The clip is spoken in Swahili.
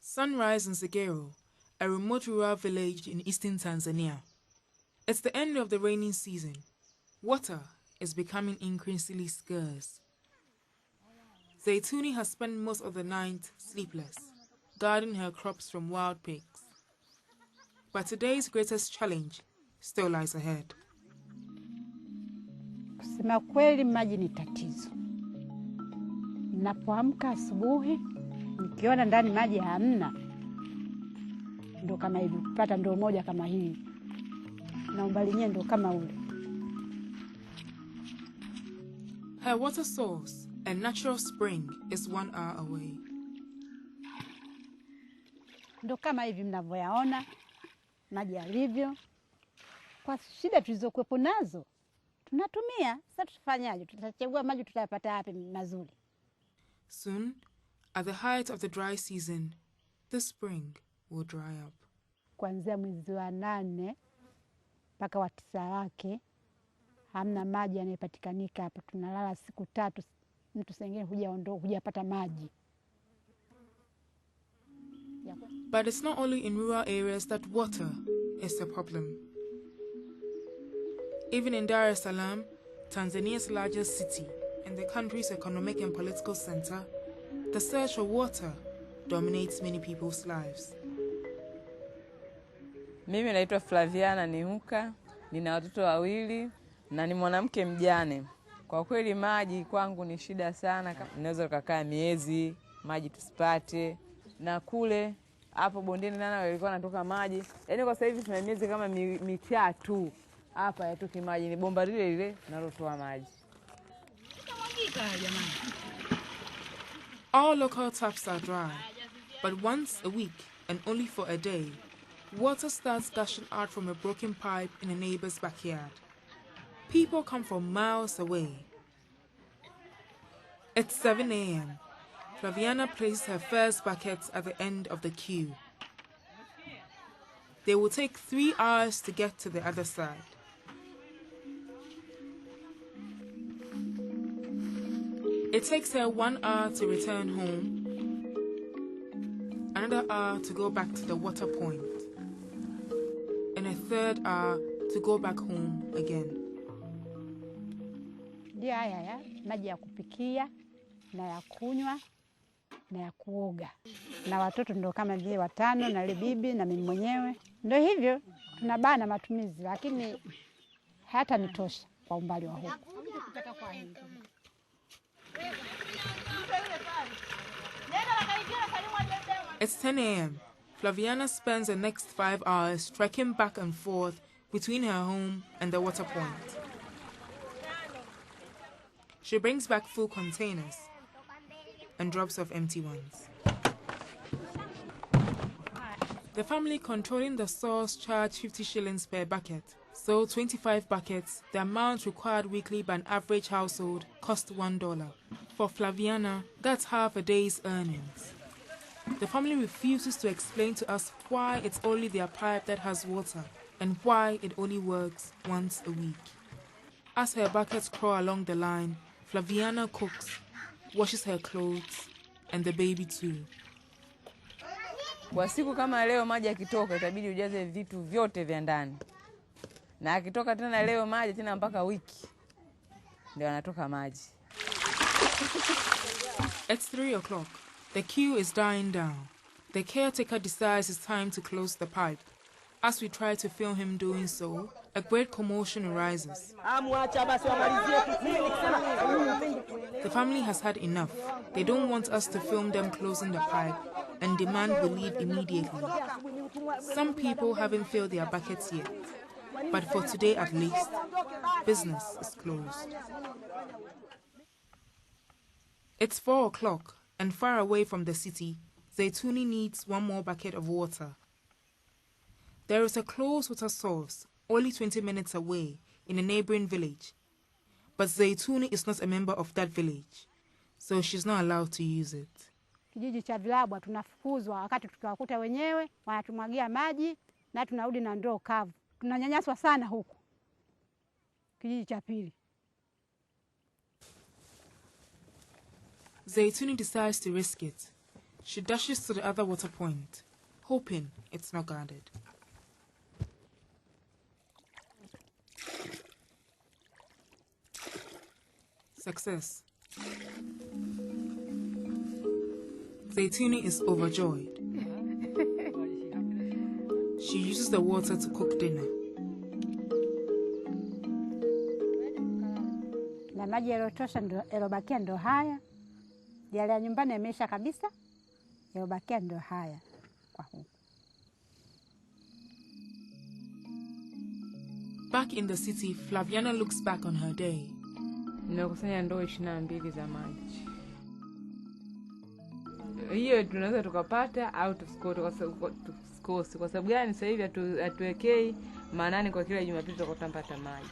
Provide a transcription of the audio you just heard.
Sunrise in Zagero, a remote rural village in eastern Tanzania. It's the end of the rainy season. Water is becoming increasingly scarce. Zaituni has spent most of the night sleepless, guarding her crops from wild pigs. But today's greatest challenge still lies ahead. Kusema kweli maji ni tatizo. Ninapoamka asubuhi, nikiona ndani maji hamna, ndo kama hivi kupata ndo moja kama hii. Na umbali nye ndo kama ule. Her water source, a natural spring, is 1 hour away. Ndo kama hivi mnavyoyaona maji yalivyo. Kwa shida tulizokuwepo nazo tunatumia. Sasa tufanyaje? Tutachagua maji tutayapata wapi mazuri? Soon, at the height of the dry season, the spring will dry up. Kuanzia mwezi wa 8 mpaka wa 9 wake hamna maji yanayopatikanika hapa. Tunalala siku 3, mtu sengine hujapata maji. But it's not only in rural areas that water is a problem. Even in Dar es Salaam, Tanzania's largest city and the country's economic and political center, the search for water dominates many people's lives. Mimi naitwa Flaviana Niuka, nina watoto 2 na ni mwanamke mjane. Kwa kweli maji kwangu ni shida sana, naweza kukaa miezi maji tusipate. Na kule hapo bondeni nana walikuwa natoka maji. Yaani kwa sasa hivi tuna miezi kama 3 hapa yatoki maji, ni bomba lile linalotoa maji. All local taps are dry, but once a week and only for a day, water starts gushing out from a broken pipe in a neighbor's backyard. People come from miles away. It's 7 a.m. Flaviana places her first buckets at the end of the queue. They will take 3 hours to get to the other side. It takes her 1 hour to return home, another hour to go back to the water point, and a 3rd hour to go back home again. Ndio haya maji ya kupikia na ya kunywa na ya kuoga. Na watoto ndo kama vile 5 na ile bibi na mimi mwenyewe. Ndio hivyo tunabana matumizi, lakini hata nitosha kwa umbali wa huko. It's 10 a.m. Flaviana spends the next 5 hours trekking back and forth between her home and the water point. She brings back full containers and drops off empty ones. The family controlling the source charge 50 shillings per bucket. So 25 buckets, the amount required weekly by an average household, cost $1. For Flaviana, that's half a day's earnings. The family refuses to explain to us why it's only their pipe that has water and why it only works once a week. As her buckets crawl along the line, Flaviana cooks, washes her clothes, and the baby too. Kwa siku kama leo maji yakitoka itabidi ujaze vitu vyote vya ndani. Na akitoka tena leo maji tena mpaka wiki ndio anatoka maji. It's 3 o'clock. The queue is dying down. The caretaker decides it's time to close the pipe. As we try to film him doing so, a great commotion arises. The family has had enough. They don't want us to film them closing the pipe and demand we leave immediately. Some people haven't filled their buckets yet, but for today at least, business is closed. It's 4 o'clock, and far away from the city, Zaituni needs 1 more bucket of water. There is a close water source, only 20 minutes away, in a neighboring village. But Zaituni is not a member of that village, so she's not allowed to use it. Kijiji cha Vilabwa tunafukuzwa wakati tukiwakuta wenyewe, wanatumwagia maji na tunarudi na ndoo kavu. Tunanyanyaswa sana huku. Kijiji cha pili. Zaituni decides to risk it. She dashes to the other water point, hoping it's not guarded. Success. Zaytuni is overjoyed. She uses the water to cook dinner. Na maji yaliyotosha ndo yalobakia ndo haya. Yale ya nyumbani yameisha kabisa. Yalobakia ndo haya kwa huko. Back in the city, Flaviana looks back on her day. Ninakusanya ndoo 22 za maji. Hiyo tunaweza tukapata au tusikose. Kwa sababu gani sasa hivi hatuwekei maanani kwa kila Jumapili tutampata maji.